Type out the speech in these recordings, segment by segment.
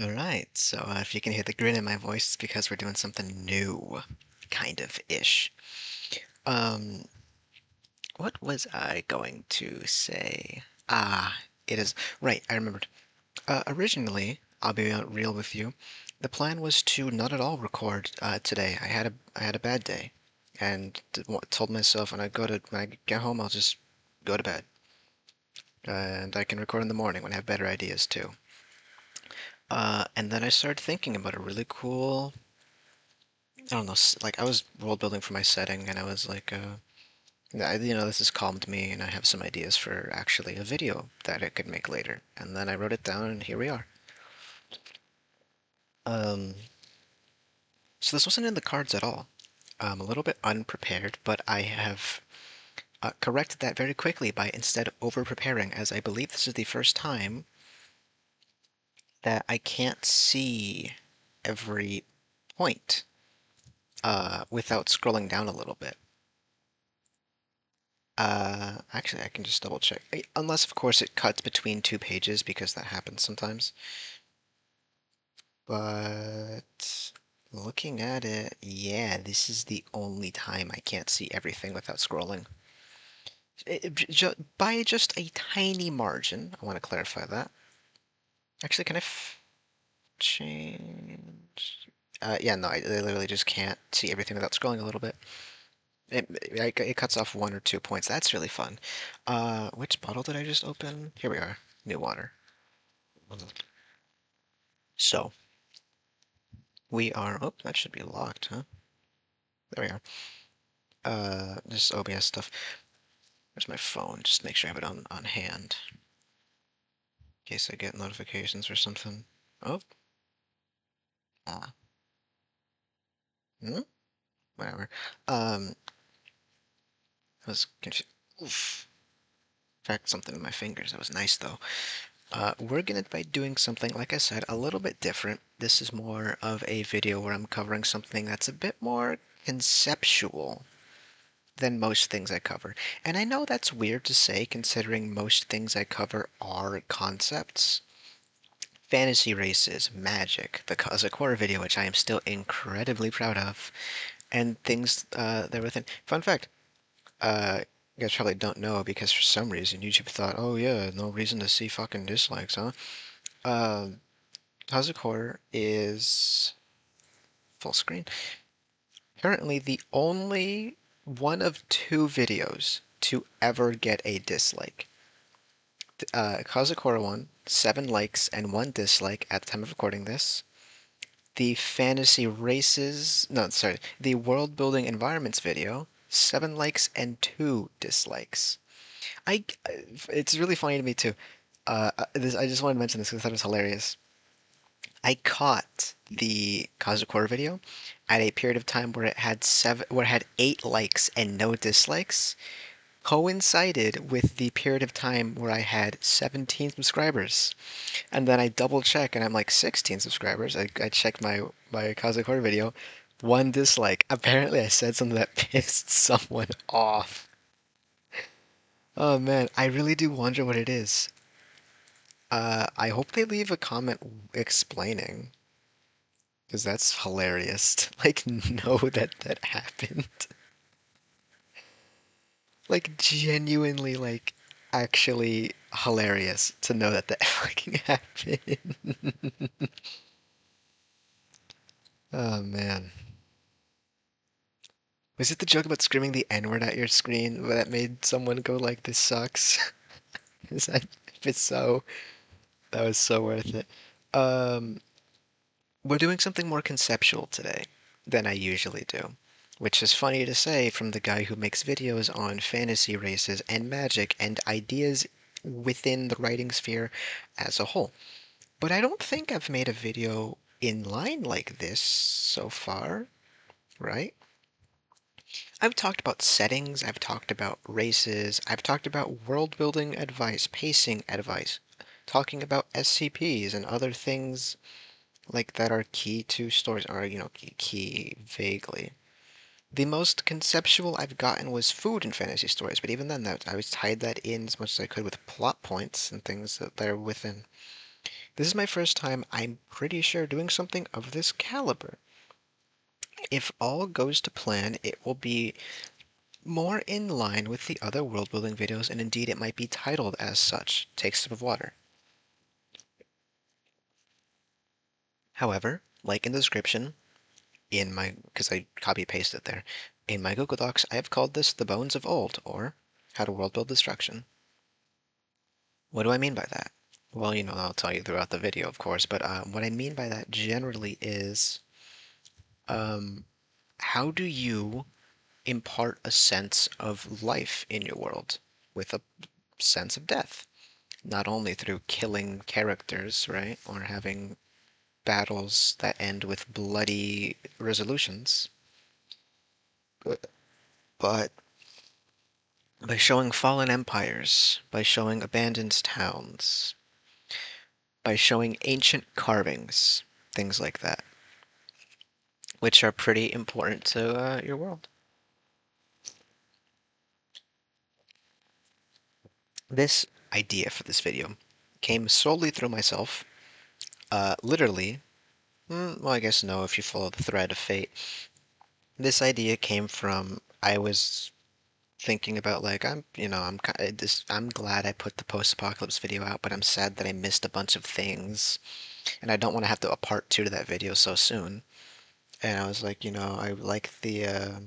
Alright, so if you can hear the grin in my voice, it's because we're doing something new, kind of-ish. Um, what was I going to say? It is, right, I remembered. Originally, I'll be real with you, the plan was to not at all record today. I had a bad day, and told myself when I get home, I'll just go to bed, and I can record in the morning when I have better ideas too. And then I started thinking about a really cool I don't know, like I was world building for my setting, and I was like, this has calmed me, and I have some ideas for actually a video that I could make later. And then I wrote it down, and here we are. Um, so this wasn't in the cards at all. I'm a little bit unprepared, but I have corrected that very quickly by instead over preparing, as I believe this is the first time that I can't see every point without scrolling down a little bit. Actually, I can just double check. Unless, of course, it cuts between two pages because that happens sometimes. But looking at it, yeah, this is the only time I can't see everything without scrolling. By just a tiny margin. I want to clarify that. Actually, can I change? Yeah, no, I literally just can't see everything without scrolling a little bit. It cuts off 1 or 2 points. That's really fun. Which bottle did I just open? Here we are. New water. So, we are... Oh, that should be locked, huh? There we are. Just OBS stuff. Where's my phone? Just make sure I have it on hand. In case I get notifications or something. Oh. Ah. Hmm? Whatever. I was confused. Oof. Cracked something with my fingers. That was nice, though. We're gonna be doing something, like I said, a little bit different. This is more of a video where I'm covering something that's a bit more conceptual than most things I cover. And I know that's weird to say considering most things I cover are concepts. Fantasy races, magic, the Cosmic Horror video, which I am still incredibly proud of, and things there within. Fun fact, you guys probably don't know because for some reason YouTube thought, oh yeah, no reason to see fucking dislikes, huh? Uh, Cosmic Horror is full screen. Currently the only one of two videos to ever get a dislike. Cosmic Horror one, 7 likes and 1 dislike at the time of recording this. The Fantasy Races, no, sorry, the World Building Environments video, 7 likes and 2 dislikes. It's really funny to me too. I just wanted to mention this because I thought it was hilarious. I caught the Cosmic Horror video at a period of time where it had 8 likes and no dislikes, coincided with the period of time where I had 17 subscribers. And then I double check and I'm like 16 subscribers. I checked my Cosmic Horror video, 1 dislike. Apparently I said something that pissed someone off. Oh man, I really do wonder what it is. I hope they leave a comment explaining, because that's hilarious to, like, know that that happened. Like, genuinely, like, actually hilarious to know that that fucking happened. Oh man. Was it the joke about screaming the N-word at your screen that made someone go like, this sucks? Is that, if it's so, that was so worth it. Um, we're doing something more conceptual today than I usually do, which is funny to say from the guy who makes videos on fantasy races and magic and ideas within the writing sphere as a whole. But I don't think I've made a video in line like this so far, right? I've talked about settings, I've talked about races, I've talked about world building advice, pacing advice, talking about SCPs and other things like that are key to stories, or key vaguely. The most conceptual I've gotten was food in fantasy stories, but even then, I was tied that in as much as I could with plot points and things that they're within. This is my first time, I'm pretty sure, doing something of this caliber. If all goes to plan, it will be more in line with the other world building videos, and indeed it might be titled as such, Take a Sip of Water. However, like in the description, because I copy pasted there, in my Google Docs, I have called this The Bones of Old, or How to World Build Destruction. What do I mean by that? Well, I'll tell you throughout the video, of course, but what I mean by that generally is, um, how do you impart a sense of life in your world with a sense of death? Not only through killing characters, right, or having battles that end with bloody resolutions, but by showing fallen empires, by showing abandoned towns, by showing ancient carvings, things like that, which are pretty important to your world. This idea for this video came solely through myself. Literally, well, I guess no, if you follow the thread of fate. This idea came from, I was thinking about like I'm glad I put the post-apocalypse video out, but I'm sad that I missed a bunch of things, and I don't want to have to a part two to that video so soon. And I was like, I like the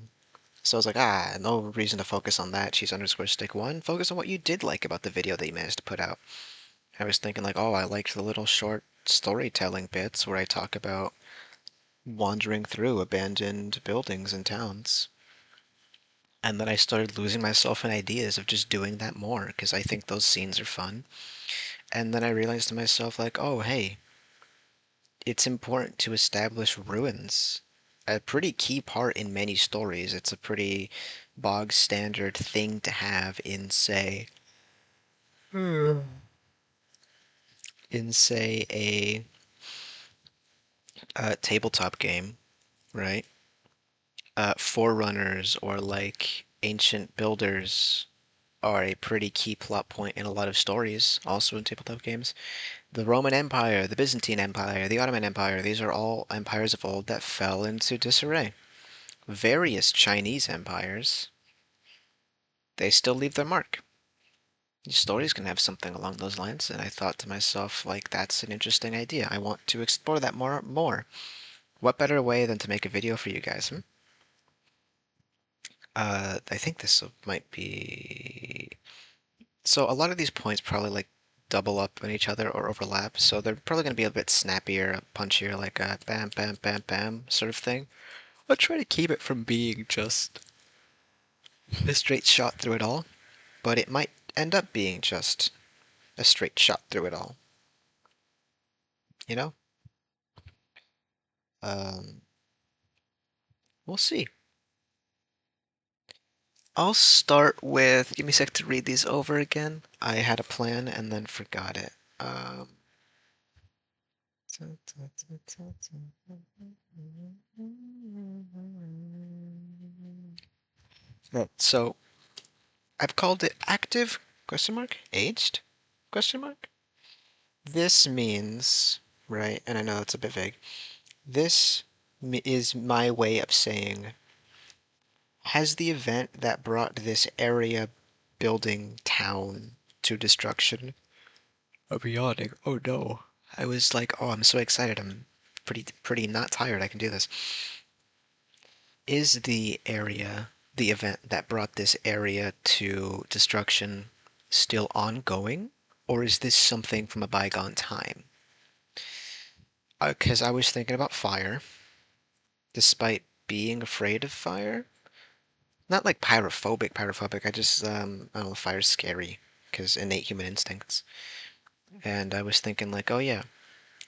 so I was like, no reason to focus on that. Cheese underscore stick one. Focus on what you did like about the video that you managed to put out. I was thinking like, oh, I liked the little short storytelling bits where I talk about wandering through abandoned buildings and towns. And then I started losing myself in ideas of just doing that more because I think those scenes are fun. And then I realized to myself, like, oh, hey, it's important to establish ruins. A pretty key part in many stories. It's a pretty bog standard thing to have in, say, a tabletop game, right? Forerunners or like ancient builders are a pretty key plot point in a lot of stories, also in tabletop games. The Roman Empire, the Byzantine Empire, the Ottoman Empire, these are all empires of old that fell into disarray. Various Chinese empires, they still leave their mark. These stories can have something along those lines, and I thought to myself, like, that's an interesting idea. I want to explore that more. What better way than to make a video for you guys, hmm? I think this might be... So a lot of these points probably like double up on each other or overlap, so they're probably going to be a bit snappier, punchier, like a bam, bam, bam, bam sort of thing. I'll try to keep it from being just a straight shot through it all, but it might end up being just a straight shot through it all, you know? Um, we'll see. I'll start with, give me a sec to read these over again. I had a plan and then forgot it. Right, so I've called it active question mark aged question mark. This means, right, and I know it's a bit vague. This is my way of saying, has the event that brought this area, building, town to destruction? I'm yawning. Oh no. I was like, oh, I'm so excited. I'm pretty not tired. I can do this. Is the area, the event that brought this area to destruction still ongoing? Or is this something from a bygone time? Because I was thinking about fire, despite being afraid of fire. Not like pyrophobic. I just, I don't know, fire's scary, because innate human instincts. And I was thinking like, oh yeah,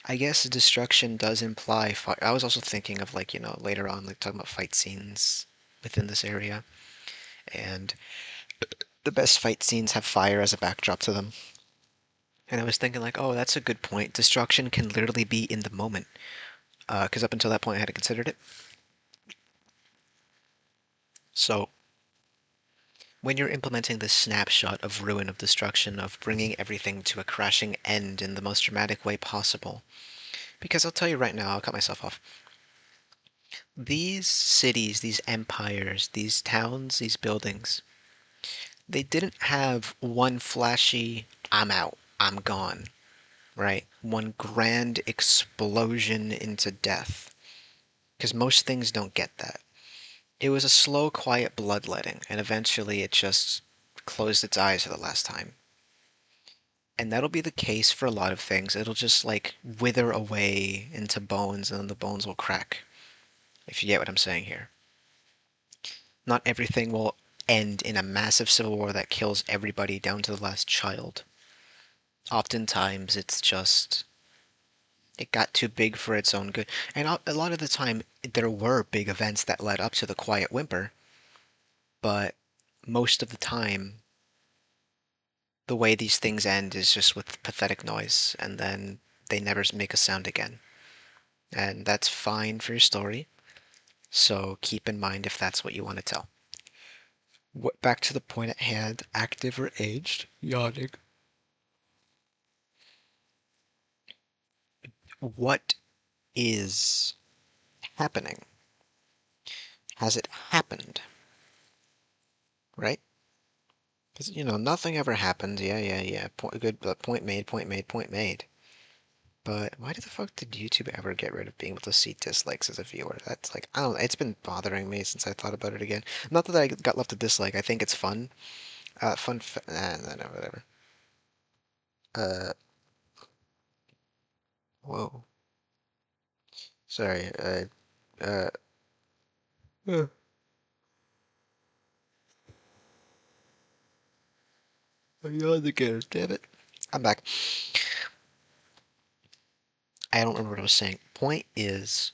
I guess destruction does imply fire. I was also thinking of like, later on, like talking about fight scenes within this area. And the best fight scenes have fire as a backdrop to them. And I was thinking like, oh, that's a good point. Destruction can literally be in the moment. Because up until that point I hadn't considered it. So when you're implementing this snapshot of ruin, of destruction, of bringing everything to a crashing end in the most dramatic way possible. Because I'll tell you right now, I'll cut myself off. These cities, these empires, these towns, these buildings, they didn't have one flashy, I'm out, I'm gone, right? One grand explosion into death. Because most things don't get that. It was a slow, quiet bloodletting, and eventually it just closed its eyes for the last time. And that'll be the case for a lot of things. It'll just like wither away into bones, and then the bones will crack, if you get what I'm saying here. Not everything will end in a massive civil war that kills everybody down to the last child. Oftentimes, it's just it got too big for its own good. And a lot of the time, there were big events that led up to the Quiet Whimper, but most of the time, the way these things end is just with pathetic noise, and then they never make a sound again. And that's fine for your story, so keep in mind if that's what you want to tell. Back to the point at hand, active or aged? Yawning. What is happening? Has it happened? Right? Because, nothing ever happens. Yeah. Good, point made, point made, point made. But why the fuck did YouTube ever get rid of being able to see dislikes as a viewer? That's like, I don't know, it's been bothering me since I thought about it again. Not that I got left a dislike, I think it's fun. No, whatever. Uh, whoa. Sorry, uh, uh, I yawned again, damn it. I'm back. I don't remember what I was saying. Point is,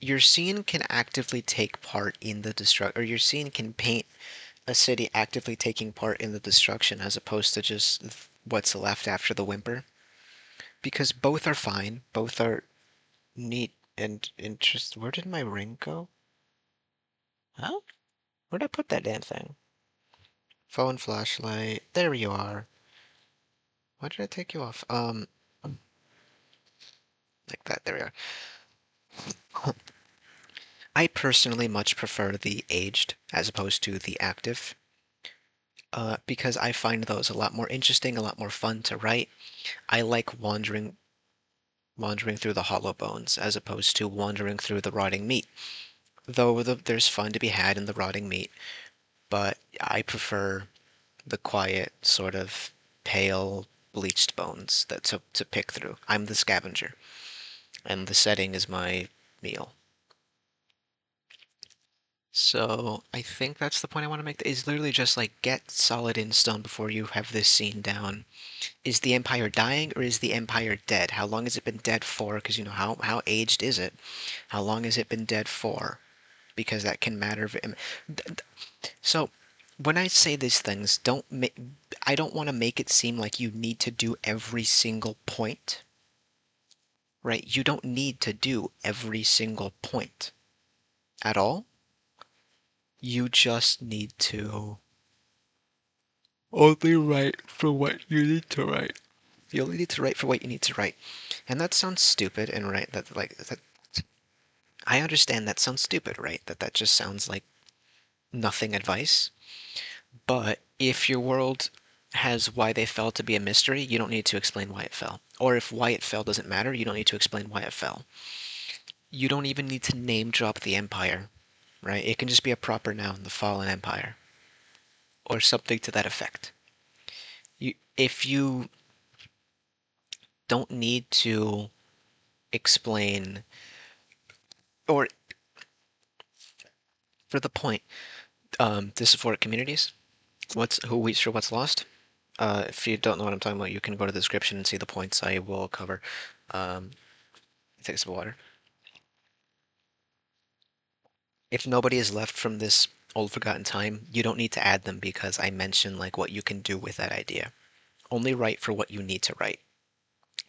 your scene can actively take part in the destruct, or your scene can paint a city actively taking part in the destruction as opposed to just what's left after the whimper. Because both are fine, both are neat and interest. Where did my ring go? Huh? Where'd I put that damn thing? Phone flashlight. There you are. Why did I take you off? Like that. There we are. I personally much prefer the aged as opposed to the active. Because I find those a lot more interesting, a lot more fun to write. I like wandering through the hollow bones as opposed to wandering through the rotting meat. Though there's fun to be had in the rotting meat, but I prefer the quiet, sort of pale, bleached bones that to pick through. I'm the scavenger, and the setting is my meal. So I think that's the point I want to make. Is literally just like get solid in stone before you have this scene down. Is the Empire dying or is the Empire dead? How long has it been dead for? Because how aged is it? How long has it been dead for? Because that can matter. So when I say these things, I don't want to make it seem like you need to do every single point, right? You don't need to do every single point at all. You just need to only write for what you need to write. You only need to write for what you need to write. And that sounds stupid, and right, that I understand that sounds stupid, right? That just sounds like nothing advice. But if your world has why they fell to be a mystery, you don't need to explain why it fell. Or if why it fell doesn't matter, you don't need to explain why it fell. You don't even need to name drop the empire, right? It can just be a proper noun, the fallen empire, or something to that effect. If you don't need to explain, or for the point, Diasporic communities, who weeps for what's lost. If you don't know what I'm talking about, you can go to the description and see the points I will cover. Take some water. If nobody is left from this old forgotten time, you don't need to add them because I mentioned like what you can do with that idea. Only write for what you need to write.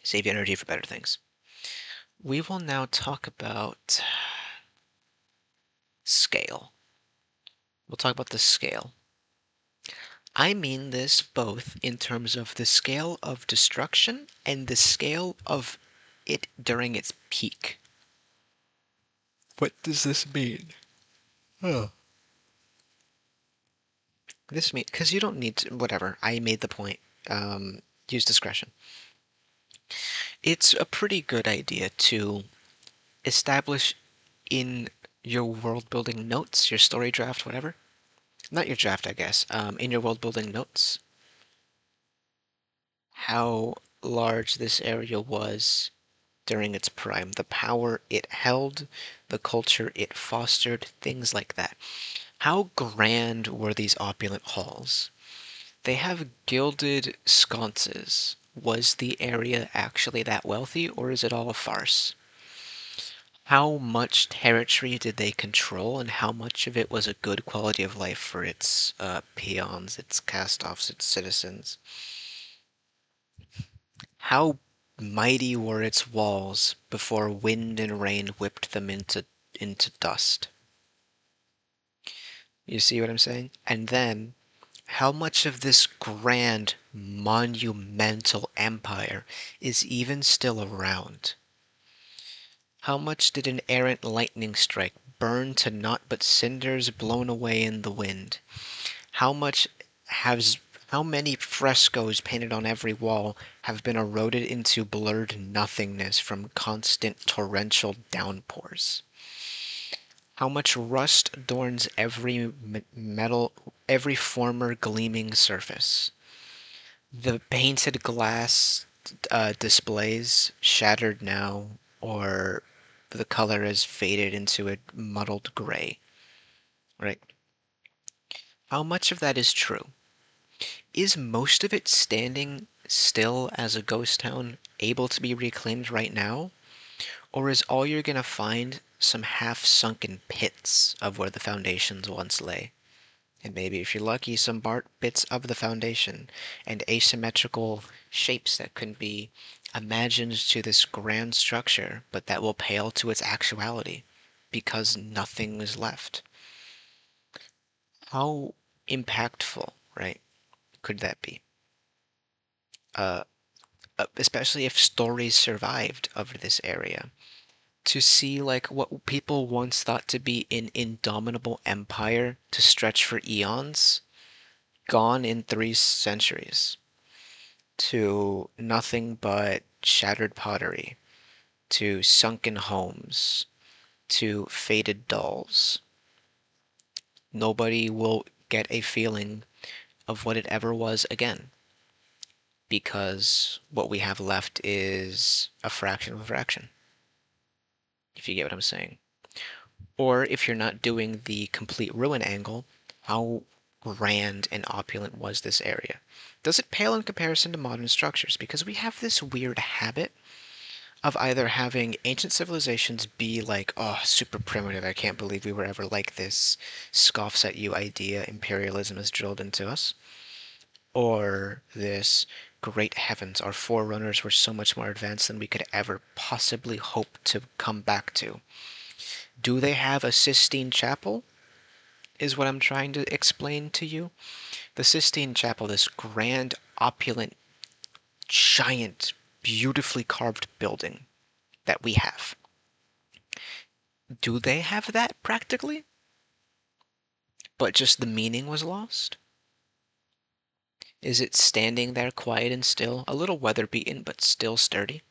Save your energy for better things. We will now talk about scale. We'll talk about the scale. I mean this both in terms of the scale of destruction and the scale of it during its peak. What does this mean? Oh. This means, because you don't need to, whatever, I made the point. Use discretion. It's a pretty good idea to establish in your world building notes, your story draft, whatever. Not your draft, I guess. In your world building notes, how large this area was during its prime, the power it held, the culture it fostered, things like that. How grand were these opulent halls? They have gilded sconces. Was the area actually that wealthy, or is it all a farce? How much territory did they control, and how much of it was a good quality of life for its peons, its cast-offs, its citizens? How mighty were its walls before wind and rain whipped them into dust? You see what I'm saying? And then, how much of this grand, monumental empire is even still around? How much did an errant lightning strike burn to naught but cinders blown away in the wind? How much has how many frescoes painted on every wall have been eroded into blurred nothingness from constant torrential downpours? How much rust adorns every metal, every former gleaming surface? The painted glass displays shattered now, or the color has faded into a muddled gray, right? How much of that is true? Is most of it standing still as a ghost town, able to be reclaimed right now? Or is all you're going to find some half-sunken pits of where the foundations once lay? And maybe, if you're lucky, some bits of the foundation and asymmetrical shapes that can be imagined to this grand structure, but that will pale to its actuality because nothing is left. How impactful, right, could that be? Uh, Especially if stories survived over this area. To see like what people once thought to be an indomitable empire to stretch for eons, gone in 3 centuries, to nothing but shattered pottery, to sunken homes, to faded dolls. Nobody will get a feeling of what it ever was again, because what we have left is a fraction of a fraction, if you get what I'm saying. Or if you're not doing the complete ruin angle, how grand and opulent was this area? Does it pale in comparison to modern structures? Because we have this weird habit of either having ancient civilizations be like, oh, super primitive, I can't believe we were ever like this, scoffs at you idea imperialism has drilled into us, or this, great heavens, our forerunners were so much more advanced than we could ever possibly hope to come back to. Do they have a Sistine Chapel? Is what I'm trying to explain to you. The Sistine Chapel, this grand, opulent, giant, beautifully carved building that we have. Do they have that practically? But just the meaning was lost? Is it standing there quiet and still, a little weather-beaten but still sturdy,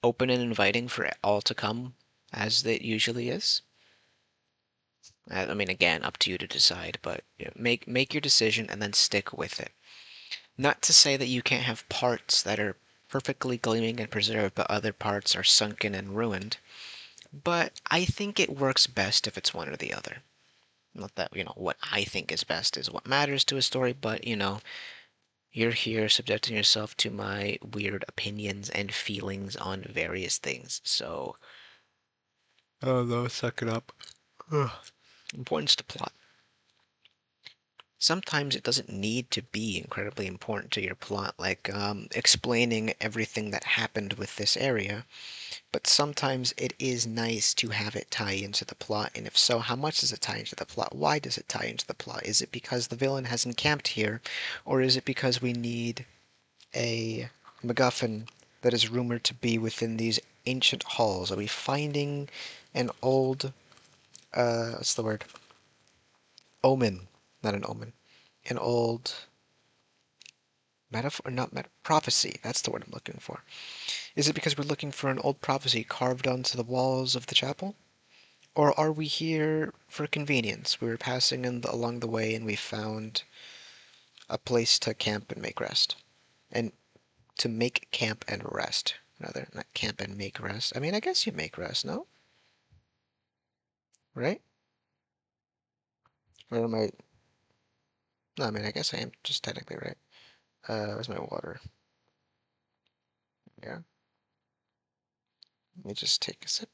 open and inviting for all to come, as it usually is? I mean, again, up to you to decide, but make your decision and then stick with it. Not to say that you can't have parts that are perfectly gleaming and preserved, but other parts are sunken and ruined. But I think it works best if it's one or the other. Not that, what I think is best is what matters to a story, but, you're here subjecting yourself to my weird opinions and feelings on various things. So, oh no, suck it up. Ugh. Importance to plot. Sometimes it doesn't need to be incredibly important to your plot, like explaining everything that happened with this area but sometimes it is nice to have it tie into the plot, and if so, how much does it tie into the plot? Why does it tie into the plot? Is it because the villain has encamped here, or is it because we need a MacGuffin that is rumored to be within these ancient halls? Are we finding an old, what's the word? Omen. Not an omen. An old metaphor, not prophecy. That's the word I'm looking for. Is it because we're looking for an old prophecy carved onto the walls of the chapel? Or are we here for convenience? We were passing along the way and we found a place to camp and make rest. And to make camp and rest. Rather, not camp and make rest. I mean, I guess you make rest, no? Right? Or am I... No, I mean, I guess I am just technically right. Where's my water? Yeah. Let me just take a sip.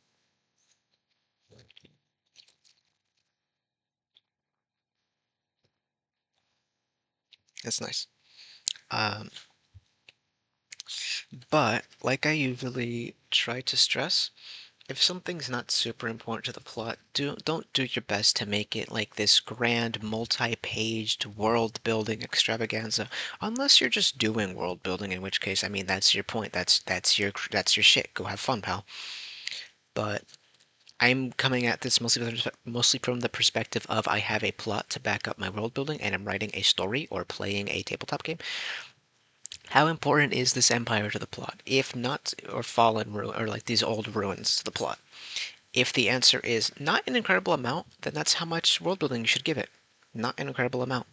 That's nice. Um, but, like I usually try to stress, if something's not super important to the plot, don't do your best to make it like this grand multi-paged world building extravaganza unless you're just doing world building, in which case, I mean, that's your point. That's your shit. Go have fun, pal. But I'm coming at this mostly from the perspective of I have a plot to back up my world building and I'm writing a story or playing a tabletop game. How important is this empire to the plot? If not, or fallen or like these old ruins to the plot. If the answer is not an incredible amount, then that's how much world building you should give it. Not an incredible amount.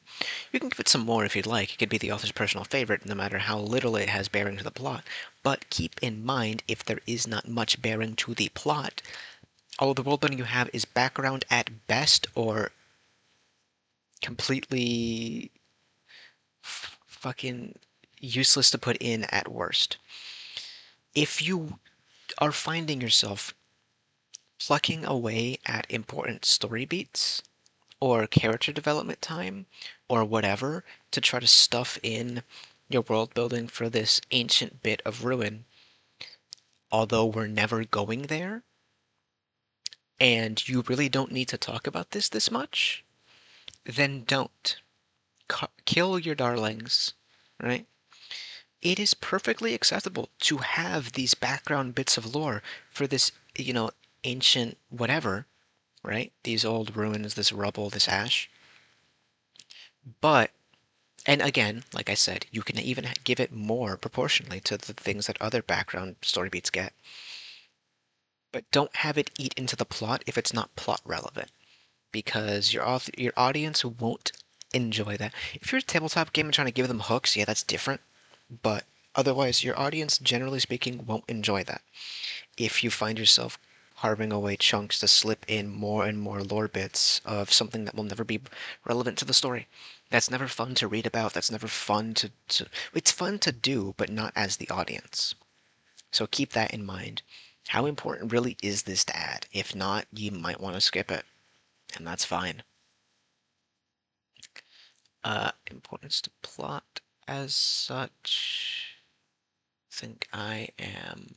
You can give it some more if you'd like. It could be the author's personal favorite, no matter how little it has bearing to the plot. But keep in mind, if there is not much bearing to the plot, all of the world building you have is background at best or completely fucking useless to put in at worst. If you are finding yourself plucking away at important story beats, or character development time, or whatever, to try to stuff in your world building for this ancient bit of ruin, although we're never going there, and you really don't need to talk about this much, then don't. Kill your darlings, right? It is perfectly acceptable to have these background bits of lore for this, ancient whatever, right? These old ruins, this rubble, this ash. But, and again, like I said, you can even give it more proportionally to the things that other background story beats get. But don't have it eat into the plot if it's not plot relevant, because your audience won't enjoy that. If you're a tabletop game and trying to give them hooks, yeah, that's different. But otherwise, your audience, generally speaking, won't enjoy that. If you find yourself carving away chunks to slip in more and more lore bits of something that will never be relevant to the story. That's never fun to read about. That's never fun to it's fun to do, but not as the audience. So keep that in mind. How important really is this to add? If not, you might want to skip it, and that's fine. Importance to plot as such. I think I am.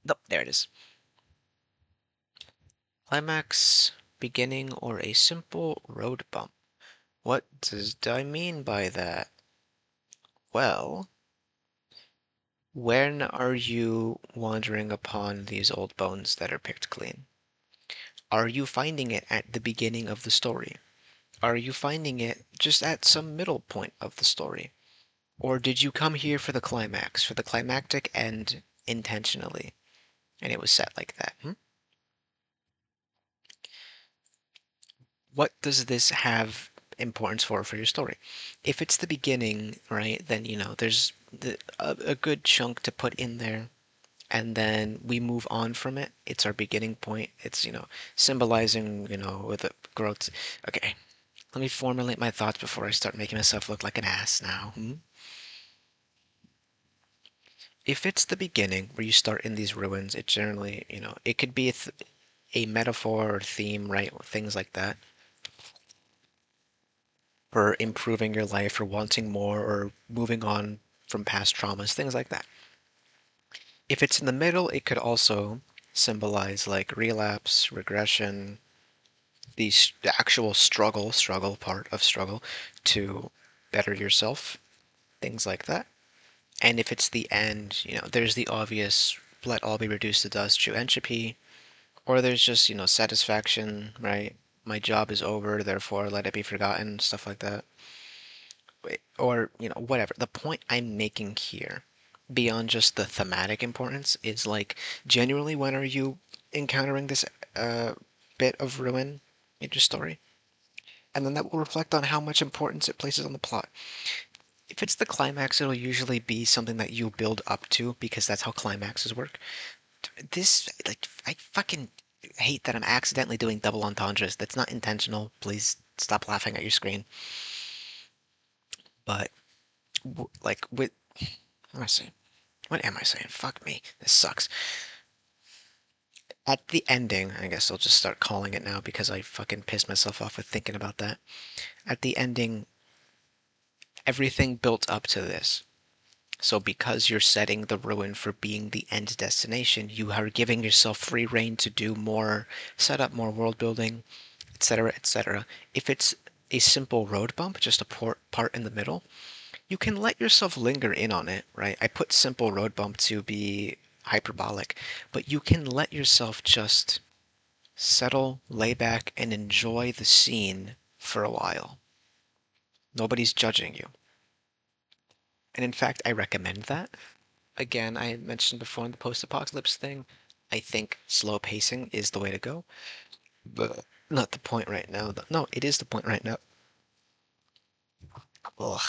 Nope, there it is. Climax, beginning, or a simple road bump. What does I mean by that? Well, when are you wandering upon these old bones that are picked clean? Are you finding it at the beginning of the story? Are you finding it just at some middle point of the story? Or did you come here for the climax, for the climactic end intentionally, and it was set like that? What does this have importance for your story? If it's the beginning, right, then there's a good chunk to put in there, and then we move on from it. It's our beginning point. It's symbolizing with the growth. Okay, let me formulate my thoughts before I start making myself look like an ass now. If it's the beginning where you start in these ruins, it generally it could be a metaphor or theme, right? Things like that for improving your life or wanting more or moving on from past traumas, things like that. If it's in the middle, it could also symbolize like relapse, regression, the actual struggle part of struggle to better yourself, things like that. And if it's the end, there's the obvious let all be reduced to dust, true entropy, or there's just, satisfaction, right? My job is over, therefore let it be forgotten, stuff like that. Or, whatever. The point I'm making here, beyond just the thematic importance, is like, genuinely, when are you encountering this uh, bit of ruin in your story? And then that will reflect on how much importance it places on the plot. If it's the climax, it'll usually be something that you build up to because that's how climaxes work. This, like, I fucking hate that I'm accidentally doing double entendres. That's not intentional. Please stop laughing at your screen. But, like, what am I saying? What am I saying? Fuck me. This sucks. At the ending, I guess I'll just start calling it now because I fucking pissed myself off with thinking about that. At the ending, everything built up to this. So because you're setting the ruin for being the end destination, you are giving yourself free reign to do more, set up more world building, etc., etc. If it's a simple road bump, just a part in the middle, you can let yourself linger in on it, right? I put simple road bump to be hyperbolic, but you can let yourself just settle, lay back, and enjoy the scene for a while. Nobody's judging you. And in fact, I recommend that. Again, I mentioned before in the post-apocalypse thing, I think slow pacing is the way to go. But not the point right now. No, it is the point right now. Ugh,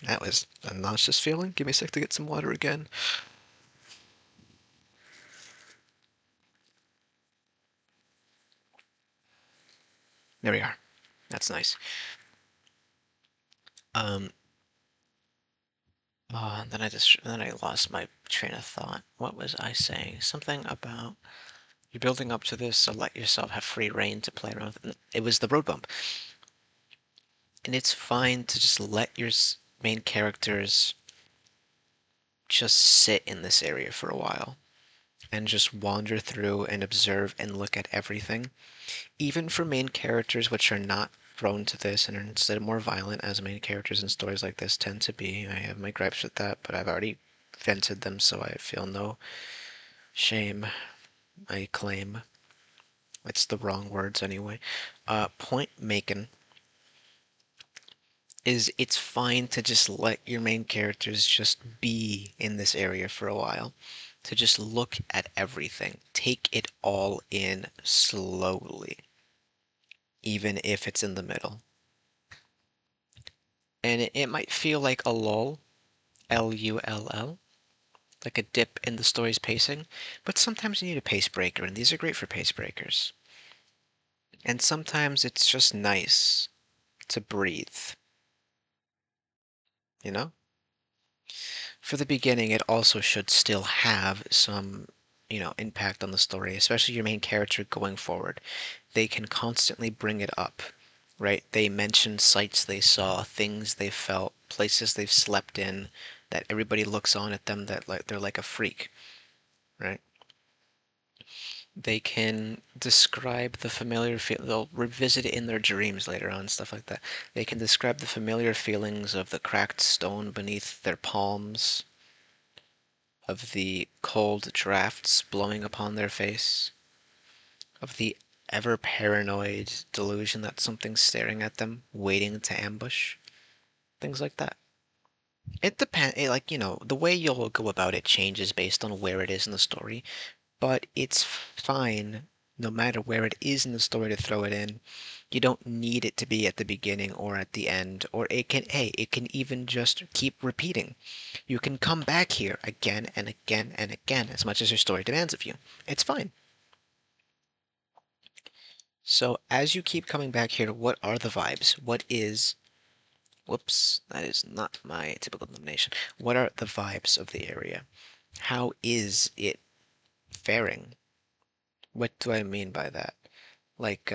that was a nauseous feeling. Give me a sec to get some water again. There we are. That's nice. Um, then I lost my train of thought. What was I saying? Something about you're building up to this, so let yourself have free reign to play around with it. It was the road bump. And it's fine to just let your main characters just sit in this area for a while and just wander through and observe and look at everything. Even for main characters which are not prone to this and are instead more violent, as main characters in stories like this tend to be. I have my gripes with that, but I've already vented them, so I feel no shame. I claim. It's the wrong words anyway. Point making is it's fine to just let your main characters just be in this area for a while. To just look at everything. Take it all in slowly. Even if it's in the middle. And it might feel like a lull, Lull, like a dip in the story's pacing, but sometimes you need a pace breaker, and these are great for pace breakers. And sometimes it's just nice to breathe, you know? For the beginning, it also should still have some, impact on the story, especially your main character going forward. They can constantly bring it up, right? They mention sights they saw, things they felt, places they've slept in, that everybody looks on at them that like they're like a freak, right? They can describe the familiar feel. They'll revisit it in their dreams later on, stuff like that. They can describe the familiar feelings of the cracked stone beneath their palms, of the cold drafts blowing upon their face, of the ever paranoid delusion that something's staring at them, waiting to ambush, things like that. It depends, like, the way you'll go about it changes based on where it is in the story, but it's fine no matter where it is in the story to throw it in. You don't need it to be at the beginning or at the end, or it can even just keep repeating. You can come back here again and again and again as much as your story demands of you. It's fine. So as you keep coming back here, what are the vibes? Whoops, that is not my typical nomination. What are the vibes of the area? How is it faring? What do I mean by that? Like,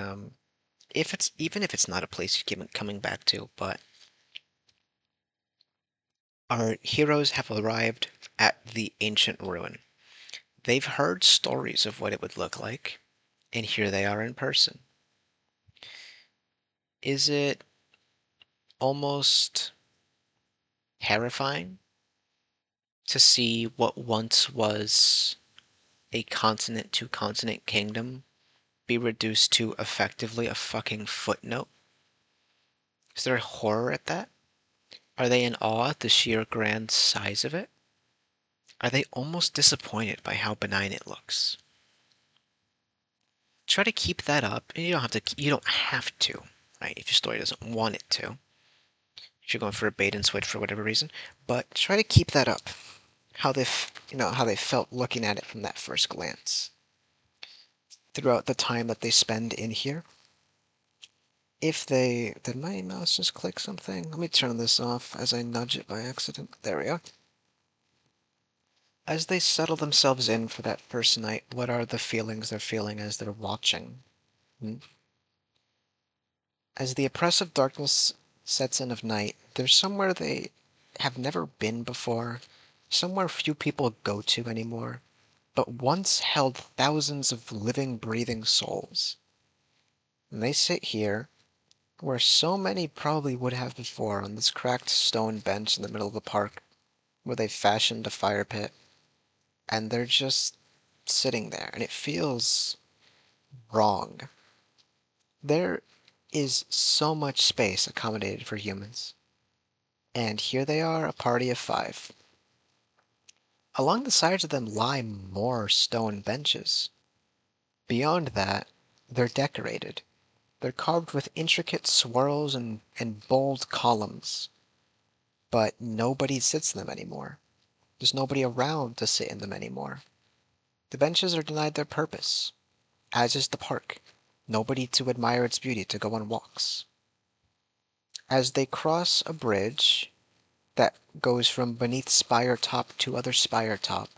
if it's even if it's not a place you keep coming back to, but our heroes have arrived at the ancient ruin. They've heard stories of what it would look like, and here they are in person. Is it almost terrifying to see what once was a continent to continent kingdom be reduced to effectively a fucking footnote? Is there horror at that? Are they in awe at the sheer grand size of it? Are they almost disappointed by how benign it looks? Try to keep that up. You don't have to, right? If your story doesn't want it to. If you're going for a bait and switch for whatever reason, but try to keep that up. How they felt looking at it from that first glance. Throughout the time that they spend in here. Did my mouse just click something? Let me turn this off as I nudge it by accident. There we go. As they settle themselves in for that first night, what are the feelings they're feeling as they're watching? Hmm? As the oppressive darkness sets in of night, there's somewhere they have never been before, somewhere few people go to anymore, but once held thousands of living, breathing souls. And they sit here, where so many probably would have before, on this cracked stone bench in the middle of the park, where they fashioned a fire pit, and they're just sitting there, and it feels wrong. There is so much space accommodated for humans. And here they are, a party of 5. Along the sides of them lie more stone benches. Beyond that, they're decorated. They're carved with intricate swirls and bold columns. But nobody sits in them anymore. There's nobody around to sit in them anymore. The benches are denied their purpose, as is the park. Nobody to admire its beauty, to go on walks. As they cross a bridge that goes from beneath spire top to other spire top,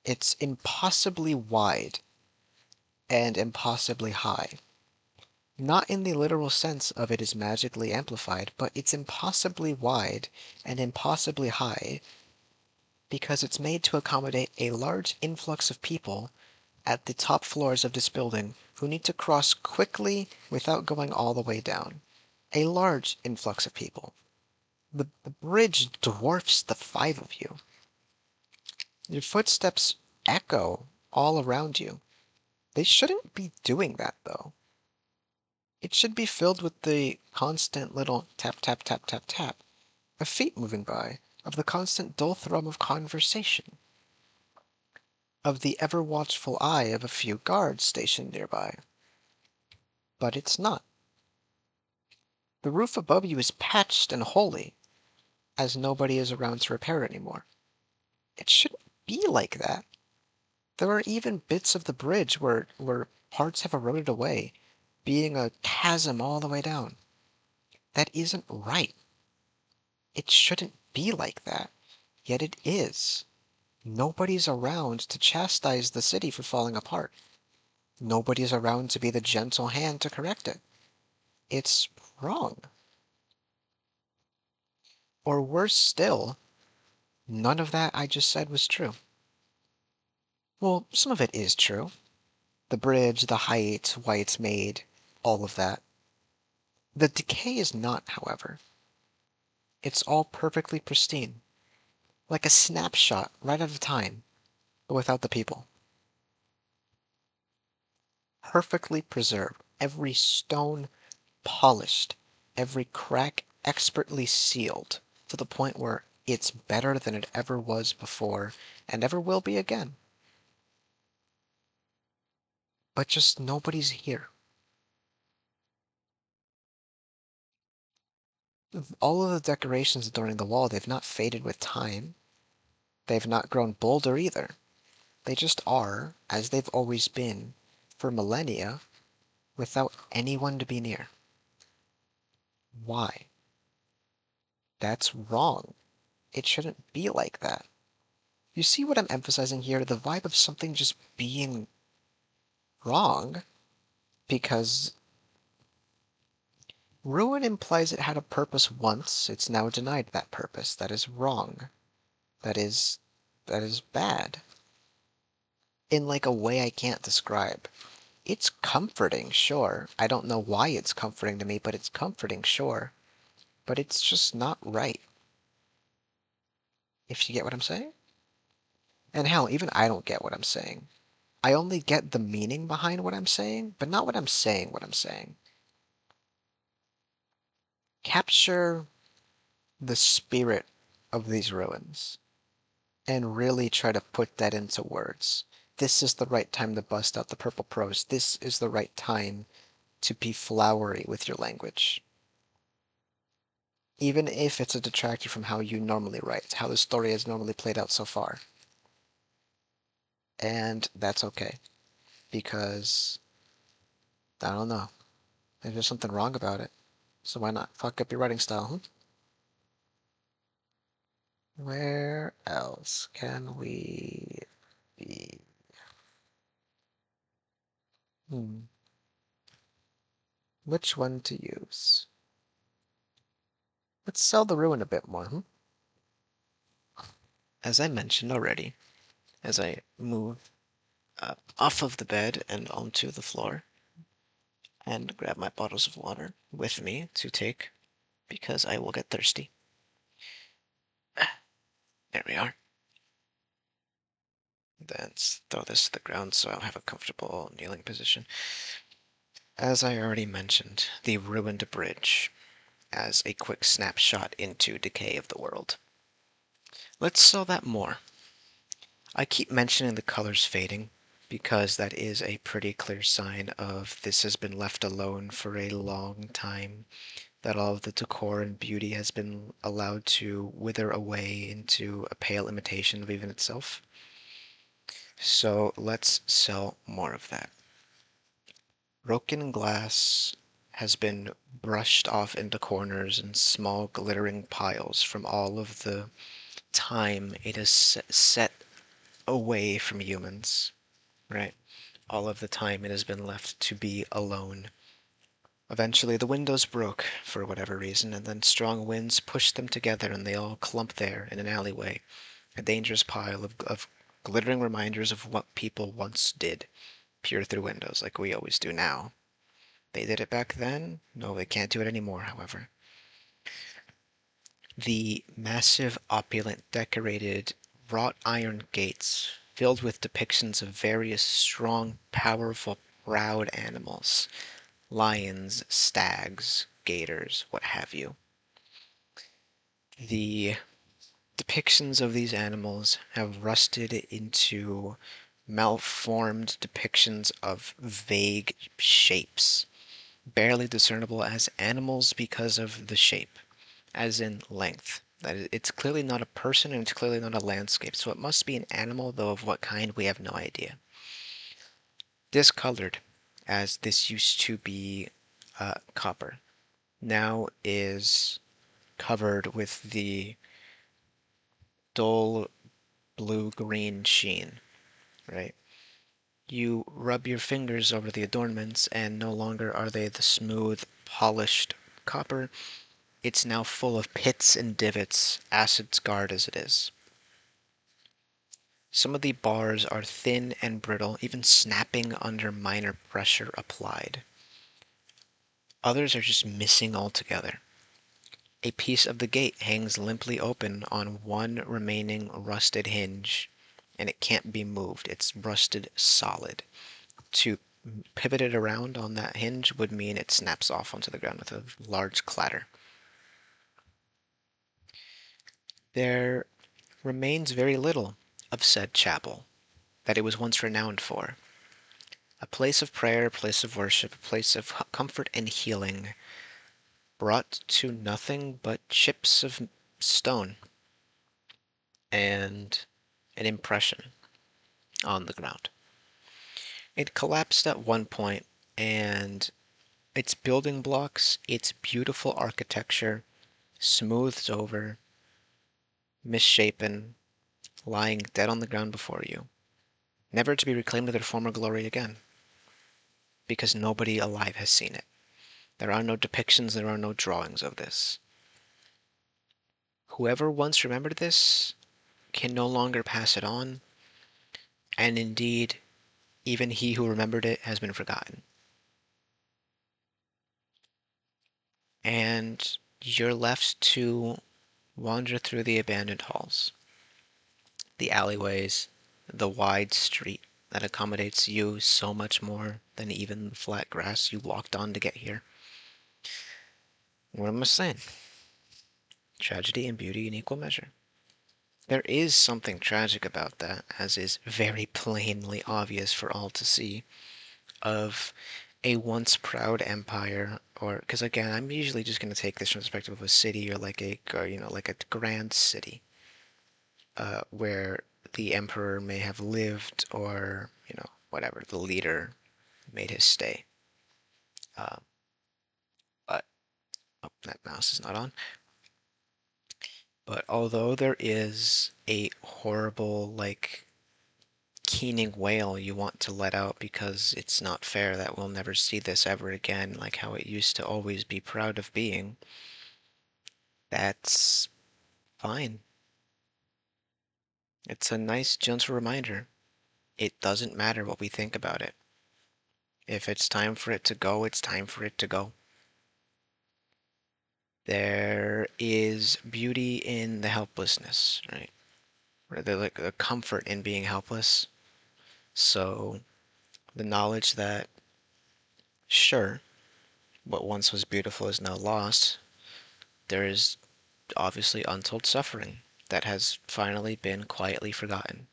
it's impossibly wide and impossibly high. Not in the literal sense of it is magically amplified, but it's impossibly wide and impossibly high because it's made to accommodate a large influx of people at the top floors of this building who need to cross quickly without going all the way down. A large influx of people. The bridge dwarfs the 5 of you. Your footsteps echo all around you. They shouldn't be doing that, though. It should be filled with the constant little tap, tap, tap, tap, tap of feet moving by, of the constant dull thrum of conversation, of the ever-watchful eye of a few guards stationed nearby. But it's not. The roof above you is patched and holy, as nobody is around to repair it anymore. It shouldn't be like that. There are even bits of the bridge where parts have eroded away, being a chasm all the way down. That isn't right. It shouldn't be like that, yet it is. Nobody's around to chastise the city for falling apart. Nobody's around to be the gentle hand to correct it. It's wrong. Or worse still, none of that I just said was true. Well, some of it is true. The bridge, the height, why it's made, all of that. The decay is not, however. It's all perfectly pristine. Like a snapshot right out of time, but without the people. Perfectly preserved. Every stone polished. Every crack expertly sealed. To the point where it's better than it ever was before, and ever will be again. But just nobody's here. All of the decorations adorning the wall, they've not faded with time. They've not grown bolder either. They just are, as they've always been, for millennia, without anyone to be near. Why? That's wrong. It shouldn't be like that. You see what I'm emphasizing here? The vibe of something just being wrong? Because ruin implies it had a purpose once, it's now denied that purpose. That is wrong. That is bad. in like a way I can't describe. It's comforting, sure. I don't know why it's comforting to me, but it's comforting, sure. But it's just not right, if you get what I'm saying. And hell, even I don't get what I'm saying. I only get the meaning behind what I'm saying, but not what I'm saying. Capture the spirit of these ruins and really try to put that into words. This is the right time to bust out the purple prose. This is the right time to be flowery with your language. Even if it's a detractor from how you normally write, how the story has normally played out so far. And that's okay, because, I don't know, maybe there's something wrong about it. So why not fuck up your writing style, huh? Where else can we be? Hmm. Which one to use? Let's sell the ruin a bit more, hmm? As I mentioned already, as I move off of the bed and onto the floor, and grab my bottles of water with me to take, because I will get thirsty. There we are. Then throw this to the ground so I'll have a comfortable kneeling position. As I already mentioned, the ruined bridge as a quick snapshot into decay of the world. Let's sell that more. I keep mentioning the colors fading because that is a pretty clear sign of this has been left alone for a long time, that all of the decor and beauty has been allowed to wither away into a pale imitation of even itself. So let's sell more of that. Broken glass has been brushed off into corners and small glittering piles from all of the time it has set away from humans, right? All of the time it has been left to be alone. Eventually the windows broke for whatever reason, and then strong winds pushed them together and they all clumped there in an alleyway, a dangerous pile of glittering reminders of what people once did, peer through windows like we always do now. They did it back then? No, they can't do it anymore, however. The massive, opulent, decorated, wrought iron gates, filled with depictions of various strong, powerful, proud animals, lions, stags, gators, what have you. The depictions of these animals have rusted into malformed depictions of vague shapes, barely discernible as animals because of the shape, as in length. That it's clearly not a person and it's clearly not a landscape, so it must be an animal, though of what kind we have no idea. Discolored, as this used to be copper, now is covered with the dull blue-green sheen, right? You rub your fingers over the adornments, and no longer are they the smooth, polished copper. It's now full of pits and divots, acid scarred as it is. Some of the bars are thin and brittle, even snapping under minor pressure applied. Others are just missing altogether. A piece of the gate hangs limply open on one remaining rusted hinge, and it can't be moved. It's rusted solid. To pivot it around on that hinge would mean it snaps off onto the ground with a large clatter. There remains very little of said chapel that it was once renowned for. A place of prayer, a place of worship, a place of comfort and healing, brought to nothing but chips of stone and an impression on the ground. It collapsed at one point, and its building blocks, its beautiful architecture, smoothed over, misshapen, lying dead on the ground before you, never to be reclaimed to their former glory again, because nobody alive has seen it. There are no depictions, there are no drawings of this. Whoever once remembered this can no longer pass it on, and indeed Even he who remembered it has been forgotten. And you're left to wander through the abandoned halls, the alleyways, the wide street that accommodates you so much more than even the flat grass you walked on to get here. What am I saying? Tragedy and beauty in equal measure. There is something tragic about that, as is very plainly obvious for all to see, of a once proud empire, or because again, I'm usually just going to take this from the perspective of a city or like like a grand city, where the emperor may have lived, or whatever, the leader made his stay. Uh, but oh, that mouse is not on. But although there is a horrible, like, keening wail you want to let out because it's not fair that we'll never see this ever again, like how it used to always be proud of being, that's fine. It's a nice, gentle reminder. It doesn't matter what we think about it. If it's time for it to go, it's time for it to go. There is beauty in the helplessness, right? Or the comfort in being helpless. So the knowledge that, sure, what once was beautiful is now lost. There is obviously untold suffering that has finally been quietly forgotten.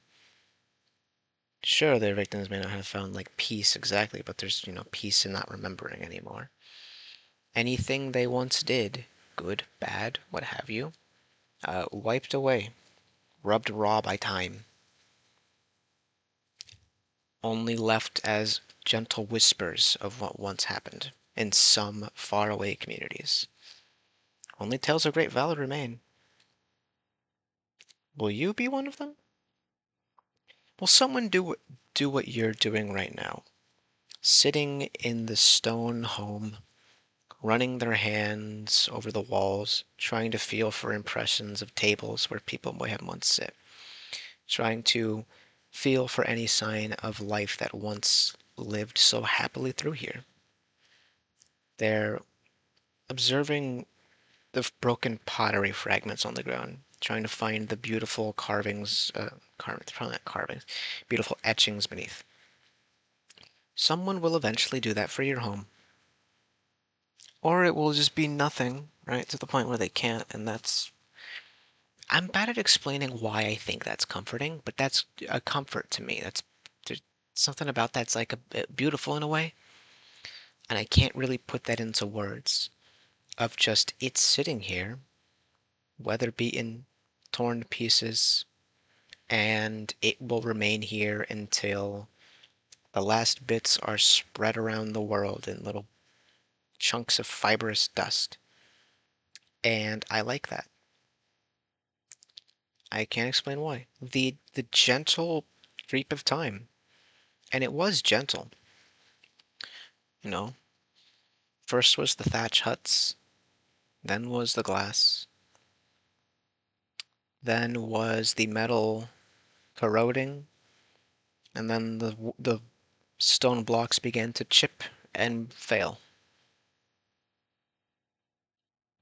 Sure, their victims may not have found like peace exactly, but there's, peace in not remembering anymore. Anything they once did, good, bad, what have you, wiped away, rubbed raw by time, only left as gentle whispers of what once happened in some faraway communities. Only tales of great valor remain. Will you be one of them? Will someone do what you're doing right now? Sitting in the stone home, running their hands over the walls, trying to feel for impressions of tables where people might have once sit, trying to feel for any sign of life that once lived so happily through here. They're observing the broken pottery fragments on the ground, trying to find the beautiful carvings, probably not carvings, beautiful etchings beneath. Someone will eventually do that for your home. Or it will just be nothing, right? To the point where they can't, and that's. I'm bad at explaining why I think that's comforting, but that's a comfort to me. There's something about that's like a bit beautiful in a way, and I can't really put that into words. Of just it's sitting here, weather beaten, torn to pieces, and it will remain here until the last bits are spread around the world in little chunks of fibrous dust. And I like that. I can't explain why. The gentle creep of time, and it was gentle. You know, first was the thatch huts, then was the glass, then was the metal corroding, and then the stone blocks began to chip and fail.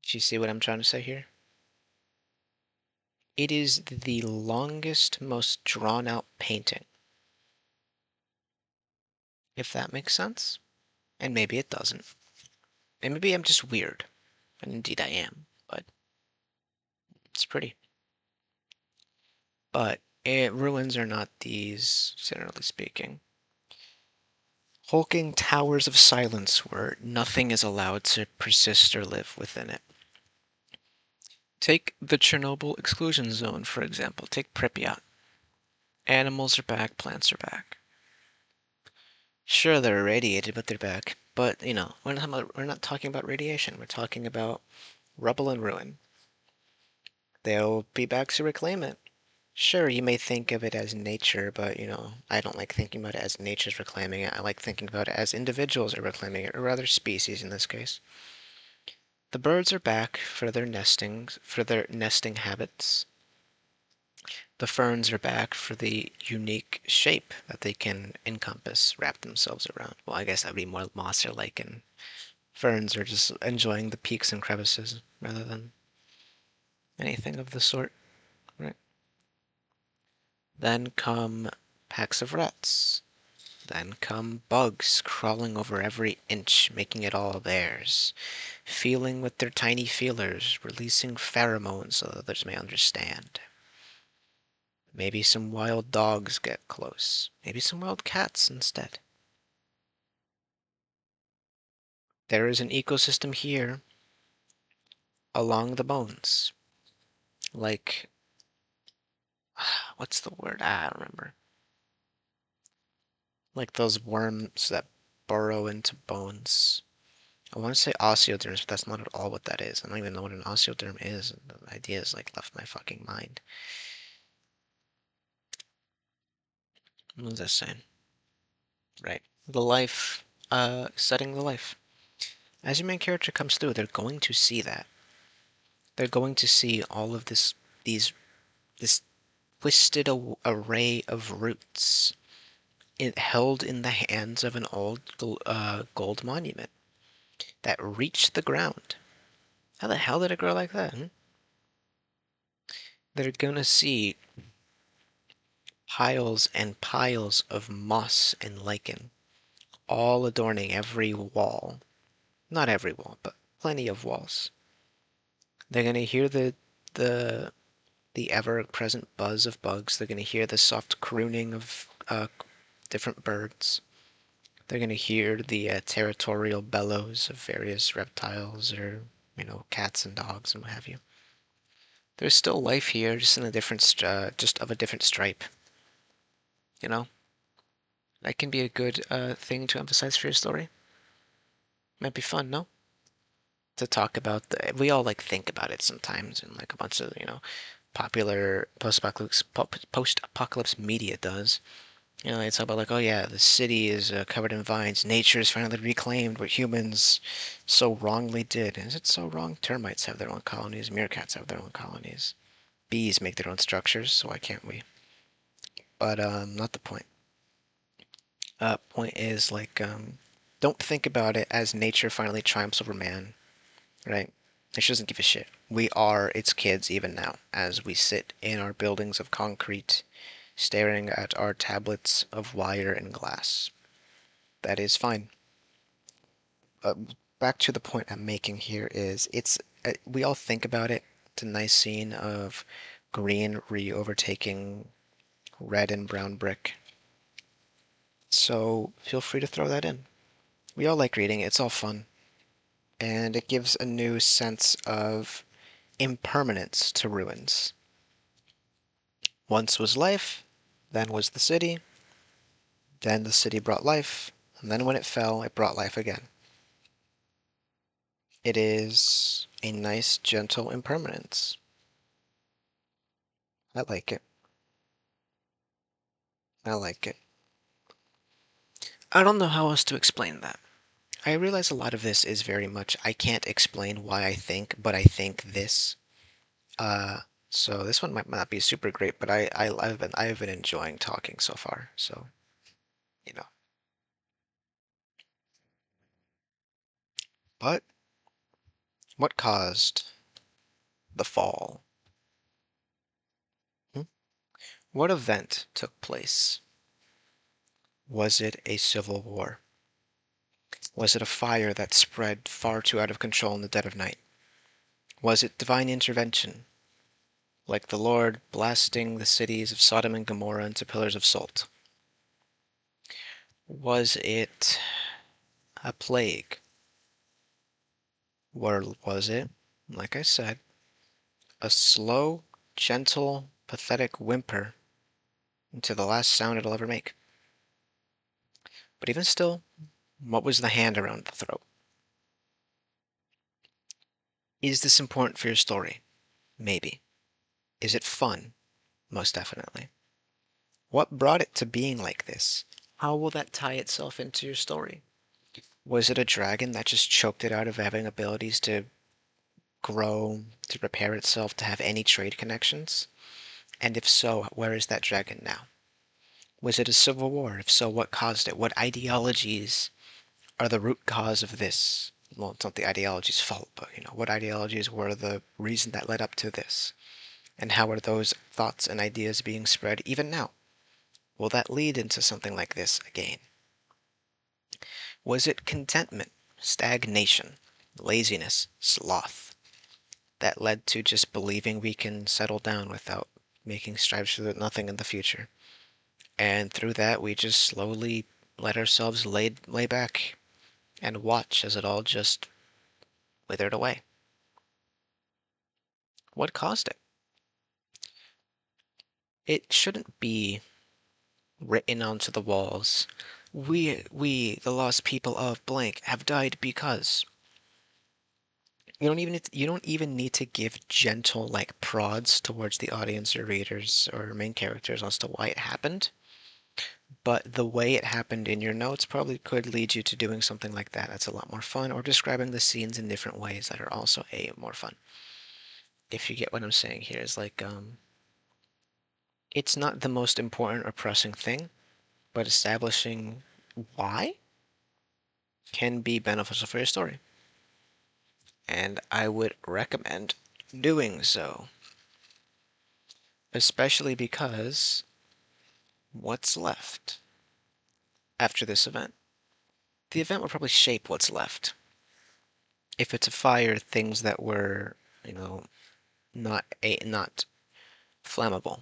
Do you see what I'm trying to say here? It is the longest, most drawn out painting, if that makes sense. And maybe it doesn't. And maybe I'm just weird. And indeed I am, but it's pretty. But ruins are not these, generally speaking. Hulking towers of silence where nothing is allowed to persist or live within it. Take the Chernobyl exclusion zone, for example. Take Pripyat. Animals are back, plants are back. Sure, they're irradiated, but they're back. But, we're not talking about radiation. We're talking about rubble and ruin. They'll be back to reclaim it. Sure, you may think of it as nature, but, I don't like thinking about it as nature's reclaiming it. I like thinking about it as individuals are reclaiming it, or rather species in this case. The birds are back for their nesting habits. The ferns are back for the unique shape that they can encompass, wrap themselves around. Well, I guess that would be more moss-like, and ferns are just enjoying the peaks and crevices rather than anything of the sort, right? Then come packs of rats. Then come bugs crawling over every inch, making it all theirs, feeling with their tiny feelers, releasing pheromones so that others may understand. Maybe some wild dogs get close. Maybe some wild cats instead. There is an ecosystem here along the bones. Like, what's the word? I don't remember. Like those worms that burrow into bones. I want to say osteoderms, but that's not at all what that is. I don't even know what an osteoderm is. The idea is like left my fucking mind. What was that saying? Right. The life, setting the life. As your main character comes through, they're going to see that. They're going to see all of this twisted array of roots held in the hands of an old gold monument that reached the ground. How the hell did it grow like that? They're gonna see piles and piles of moss and lichen, all adorning every wall. Not every wall, but plenty of walls. They're gonna hear the the ever-present buzz of bugs. They're gonna hear the soft crooning of different birds. They're gonna hear the territorial bellows of various reptiles or, cats and dogs and what have you. There's still life here, just in a different, just of a different stripe. You know, that can be a good thing to emphasize for your story. Might be fun, no? To talk about we all like think about it sometimes, and like a bunch of popular post-apocalypse media does. They talk about like, oh yeah, the city is covered in vines. Nature is finally reclaimed what humans so wrongly did. Is it so wrong? Termites have their own colonies. Meerkats have their own colonies. Bees make their own structures, so why can't we? But not the point. Point is like, don't think about it as nature finally triumphs over man, right? Nature doesn't give a shit. We are its kids even now, as we sit in our buildings of concrete, staring at our tablets of wire and glass. That is fine. Back to the point I'm making here is we all think about it. It's a nice scene of green overtaking red and brown brick. So feel free to throw that in. We all like reading, it's all fun. And it gives a new sense of impermanence to ruins. Once was life, then was the city, then the city brought life, and then when it fell, it brought life again. It is a nice, gentle impermanence. I like it. I like it. I don't know how else to explain that. I realize a lot of this is very much, I can't explain why I think, but I think this. Uh, so this one might not be super great, but I've been enjoying talking so far. So, you know. But what caused the fall? Hmm? What event took place? Was it a civil war? Was it a fire that spread far too out of control in the dead of night? Was it divine intervention, like the Lord blasting the cities of Sodom and Gomorrah into pillars of salt? Was it a plague? Or was it, like I said, a slow, gentle, pathetic whimper into the last sound it'll ever make? But even still, what was the hand around the throat? Is this important for your story? Maybe. Is it fun? Most definitely. What brought it to being like this? How will that tie itself into your story? Was it a dragon that just choked it out of having abilities to grow, to repair itself, to have any trade connections? And if so, where is that dragon now? Was it a civil war? If so, what caused it? What ideologies are the root cause of this? Well, it's not the ideology's fault, but what ideologies were the reason that led up to this? And how are those thoughts and ideas being spread even now? Will that lead into something like this again? Was it contentment, stagnation, laziness, sloth that led to just believing we can settle down without making strides for nothing in the future? And through that, we just slowly let ourselves lay back and watch as it all just withered away. What caused it? It shouldn't be written onto the walls. We, the lost people of blank, have died because. You don't even need to give gentle like prods towards the audience or readers or main characters as to why it happened. But the way it happened in your notes probably could lead you to doing something like that. That's a lot more fun, or describing the scenes in different ways that are also more fun. If you get what I'm saying here, is like it's not the most important or pressing thing, but establishing why can be beneficial for your story. And I would recommend doing so. Especially because what's left after this event? The event will probably shape what's left. If it's a fire, things that were, not flammable.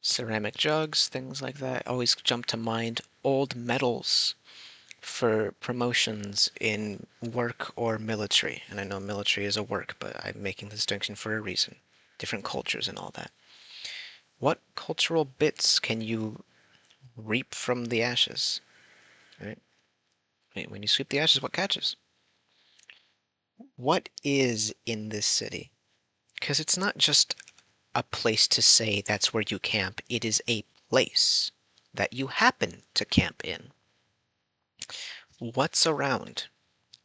Ceramic jugs, things like that always jump to mind. Old metals for promotions in work or military. And I know military is a work, but I'm making the distinction for a reason. Different cultures and all that. What cultural bits can you reap from the ashes? Right? When you sweep the ashes, what catches? What is in this city? Because it's not just a place to say that's where you camp. It is a place that you happen to camp in. What's around?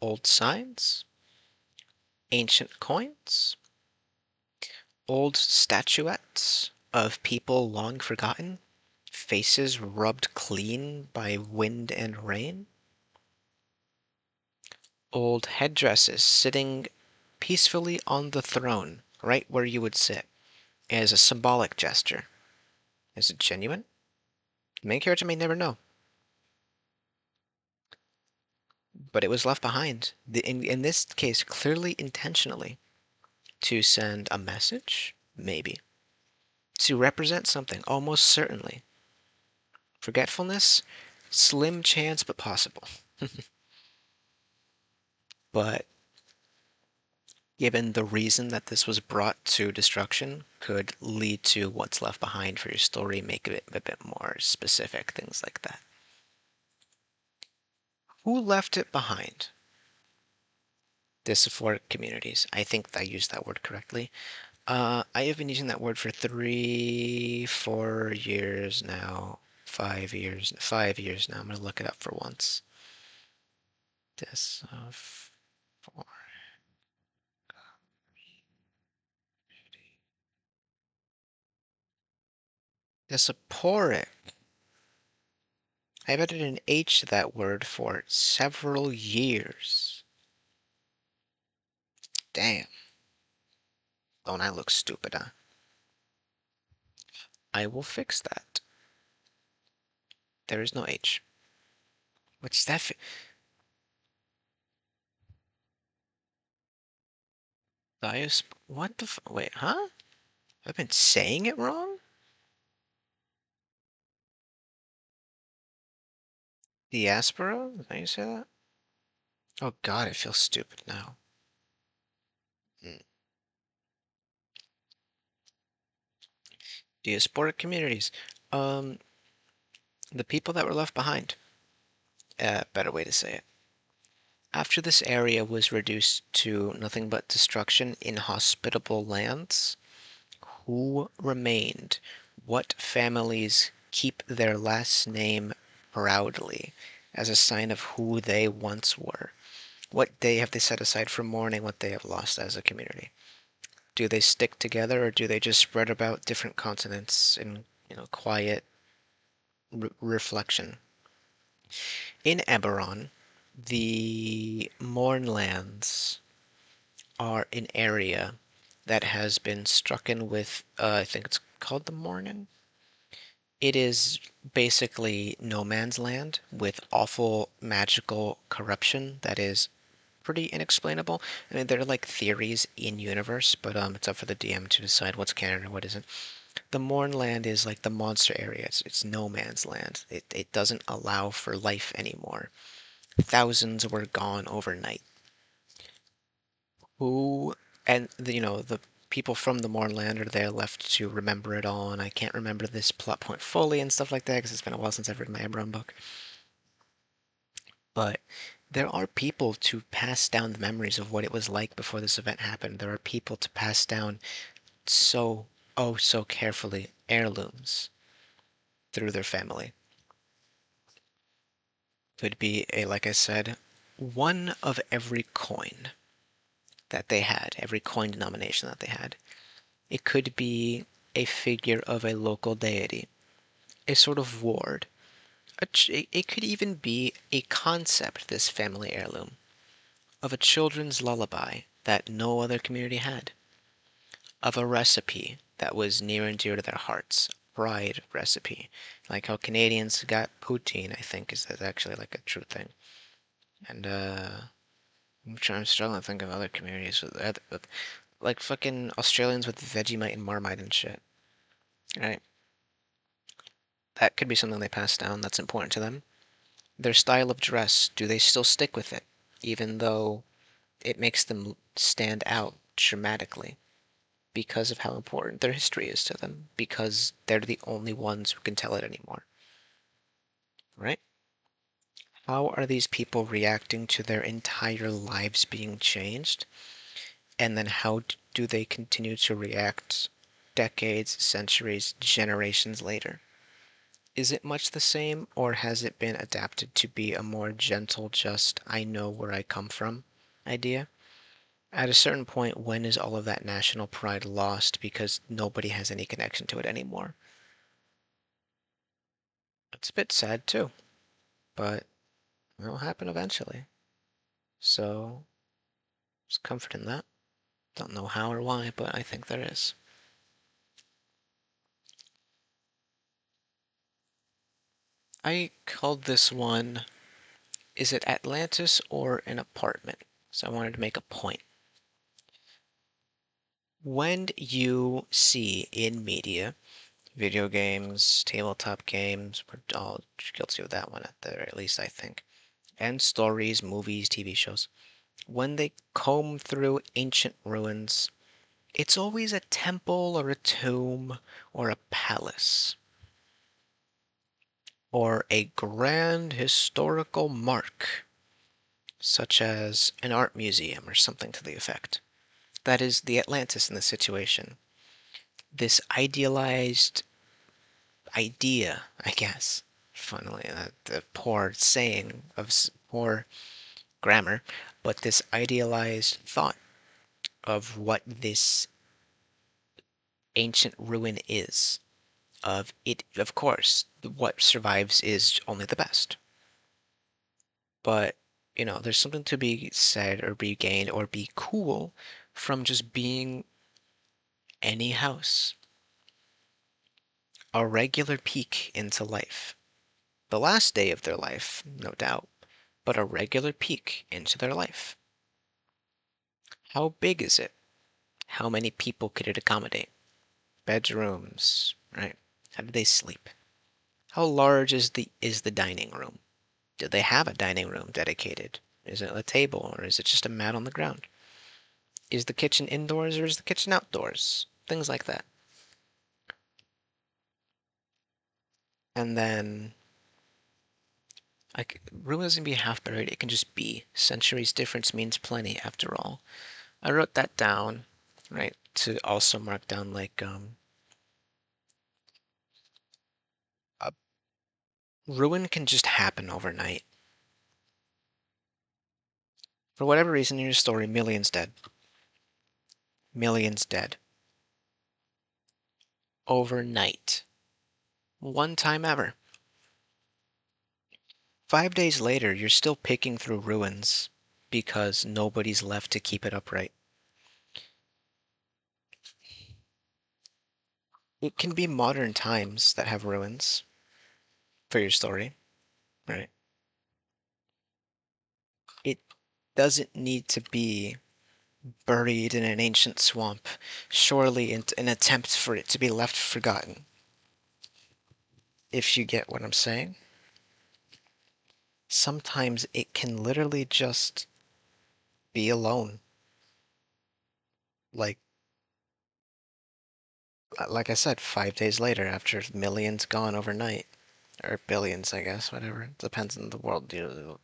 Old signs? Ancient coins? Old statuettes of people long forgotten? Faces rubbed clean by wind and rain? Old headdresses sitting peacefully on the throne, right where you would sit, as a symbolic gesture. Is it genuine? The main character may never know, but it was left behind, in this case, clearly intentionally, to send a message, maybe, to represent something, almost certainly. Forgetfulness, slim chance, but possible. But given the reason that this was brought to destruction, could lead to what's left behind for your story, make it a bit more specific, things like that. Who left it behind? Diasporic communities. I think I used that word correctly. I have been using that word for 3, 4 years now. 5 years. 5 years now. I'm gonna look it up for once. Diasporic. Diasporic. I've added an H to that word for several years. Damn. Don't I look stupid, huh? I will fix that. There is no H. What's that? What the wait, huh? I've been saying it wrong? Diaspora? Is that how you say that? Oh god, I feel stupid now. Mm. Diasporic communities. Um, the people that were left behind. Better way to say it. After this area was reduced to nothing but destruction, inhospitable lands, who remained? What families keep their last name proudly as a sign of who they once were? What day have they set aside for mourning what they have lost as a community? Do they stick together or do they just spread about different continents in, quiet reflection? In Eberron, the Mournlands are an area that has been struck in with, I think it's called the Morning. It is basically no man's land with awful magical corruption that is pretty inexplainable. I mean, there are like theories in universe, but it's up for the DM to decide what's canon and what isn't. The Mournland is like the monster area. It's no man's land. It doesn't allow for life anymore. Thousands were gone overnight. Who and the people from the Mournland are there left to remember it all, and I can't remember this plot point fully and stuff like that because it's been a while since I've read my Eberron book. But there are people to pass down the memories of what it was like before this event happened. There are people to pass down so, oh, so carefully heirlooms through their family. Could be like I said, one of every coin that they had, every coin denomination that they had. It could be a figure of a local deity, a sort of ward. It could even be a concept, this family heirloom, of a children's lullaby that no other community had, of a recipe that was near and dear to their hearts, pride recipe, like how Canadians got poutine, I think, is that actually like a true thing. And I'm struggling to think of other communities with like fucking Australians with Vegemite and Marmite and shit. Right? That could be something they pass down that's important to them. Their style of dress, do they still stick with it, even though it makes them stand out dramatically because of how important their history is to them, because they're the only ones who can tell it anymore, right? How are these people reacting to their entire lives being changed? And then how do they continue to react decades, centuries, generations later? Is it much the same, or has it been adapted to be a more gentle, just I know where I come from idea? At a certain point, when is all of that national pride lost because nobody has any connection to it anymore? It's a bit sad too, but it'll happen eventually. So, there's comfort in that. Don't know how or why, but I think there is. I called this one, is it Atlantis or an apartment? So I wanted to make a point. When you see in media, video games, tabletop games, we're all guilty of that one at the very least, I think, and stories, movies, TV shows, when they comb through ancient ruins, it's always a temple or a tomb or a palace or a grand historical mark, such as an art museum or something to the effect. That is the Atlantis in this situation. This idealized idea, I guess, funnily, the poor saying of poor grammar, but this idealized thought of what this ancient ruin is. Of it, of course, what survives is only the best. But, there's something to be said or be gained or be cool from just being any house. A regular peek into life. The last day of their life, no doubt, but a regular peek into their life. How big is it? How many people could it accommodate? Bedrooms, right? How do they sleep? How large is the dining room? Do they have a dining room dedicated? Is it a table or is it just a mat on the ground? Is the kitchen indoors or is the kitchen outdoors? Things like that. And then, like, room doesn't be half buried, it can just be. Centuries difference means plenty, after all. I wrote that down, right, to also mark down, like, a ruin can just happen overnight. For whatever reason in your story, millions dead. millions dead. Overnight. One time ever. 5 days later, you're still picking through ruins because nobody's left to keep it upright. It can be modern times that have ruins for your story, right? It doesn't need to be buried in an ancient swamp, surely in an attempt for it to be left forgotten. If you get what I'm saying. Sometimes it can literally just be alone. Like like I said, 5 days later, after millions gone overnight, or billions, I guess, whatever. It depends on the world, the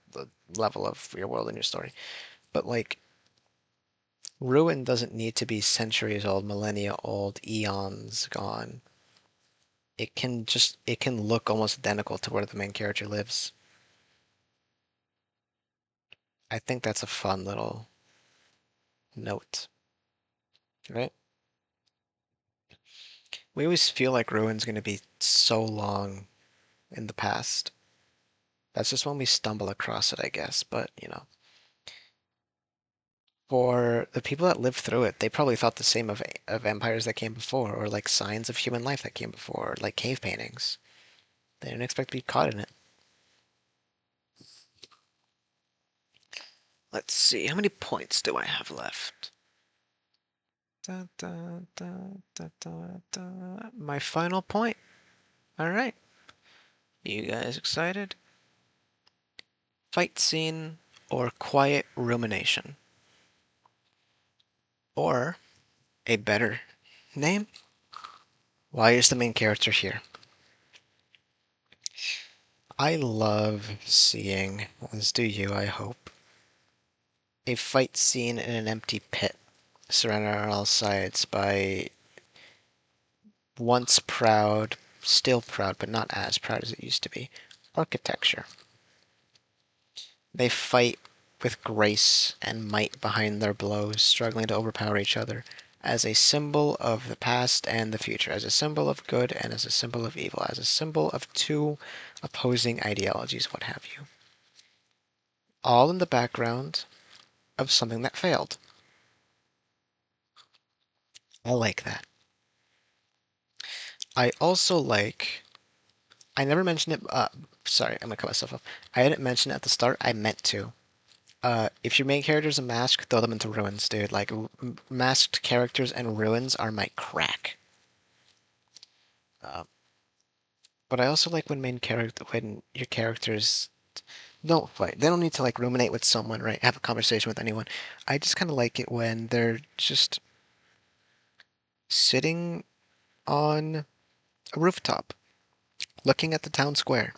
level of your world and your story. But like, ruin doesn't need to be centuries old, millennia old, eons gone. It can look almost identical to where the main character lives. I think that's a fun little note, right? We always feel like ruin's gonna be so long in the past. That's just when we stumble across it, I guess. But, for the people that lived through it, they probably thought the same of empires that came before, or like signs of human life that came before, or like cave paintings. They didn't expect to be caught in it. Let's see, how many points do I have left? Da, da, da, da, da, da. My final point. All right. You guys excited? Fight scene or quiet rumination? Or a better name? Why is the main character here? I love seeing, as do you, I hope, a fight scene in an empty pit, surrounded on all sides by once proud, still proud, but not as proud as it used to be, architecture. They fight with grace and might behind their blows, struggling to overpower each other, as a symbol of the past and the future, as a symbol of good and as a symbol of evil, as a symbol of two opposing ideologies, what have you. All in the background of something that failed. I like that. I also like. I never mentioned it. Sorry, I'm gonna cut myself off. I didn't mention it at the start. I meant to. If your main character is a mask, throw them into ruins, dude. Like masked characters and ruins are my crack. Uh, but I also like when your characters don't fight. They don't need to like ruminate with someone, right? Have a conversation with anyone. I just kind of like it when they're just sitting on a rooftop, looking at the town square,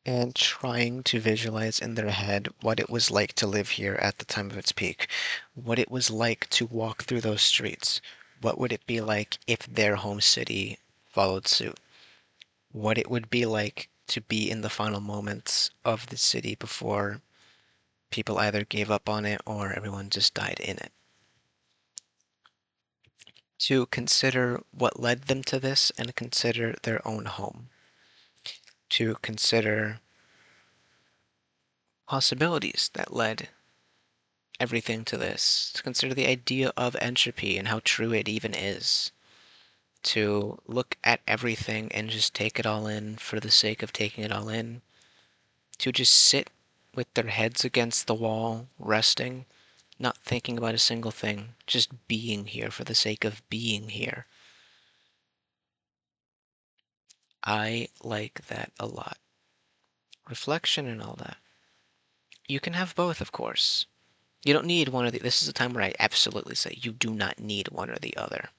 and trying to visualize in their head what it was like to live here at the time of its peak, what it was like to walk through those streets, what would it be like if their home city followed suit, what it would be like to be in the final moments of the city before people either gave up on it or everyone just died in it. To consider what led them to this and consider their own home. To consider possibilities that led everything to this, to consider the idea of entropy and how true it even is, to look at everything and just take it all in for the sake of taking it all in, to just sit with their heads against the wall, resting, not thinking about a single thing, just being here for the sake of being here. I like that a lot. Reflection and all that. You can have both, of course. You don't need one or the. This is a time where I absolutely say you do not need one or the other.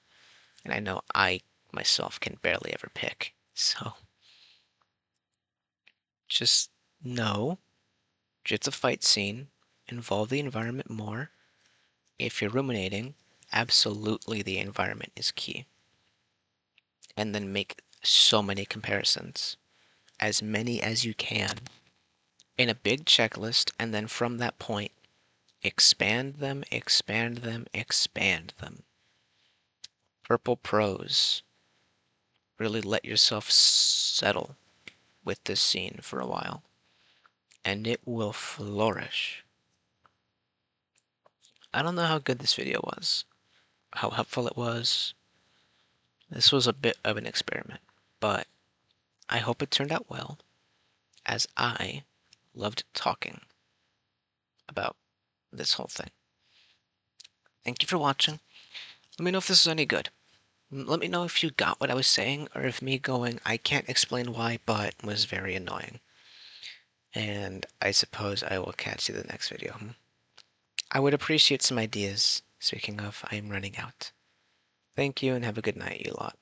And I know I myself can barely ever pick. So just know it's a fight scene. Involve the environment more. If you're ruminating, absolutely the environment is key. And then make so many comparisons. As many as you can. In a big checklist, and then from that point, Expand them, expand them, expand them. Purple prose. Really let yourself settle with this scene for a while, and it will flourish. I don't know how good this video was, how helpful it was. This was a bit of an experiment, but I hope it turned out well, as I loved talking about this whole thing. Thank you for watching. Let me know if this is any good. Let me know if you got what I was saying, or if me going, I can't explain why, but was very annoying. And I suppose I will catch you in the next video. I would appreciate some ideas. Speaking of, I am running out. Thank you and have a good night, you lot.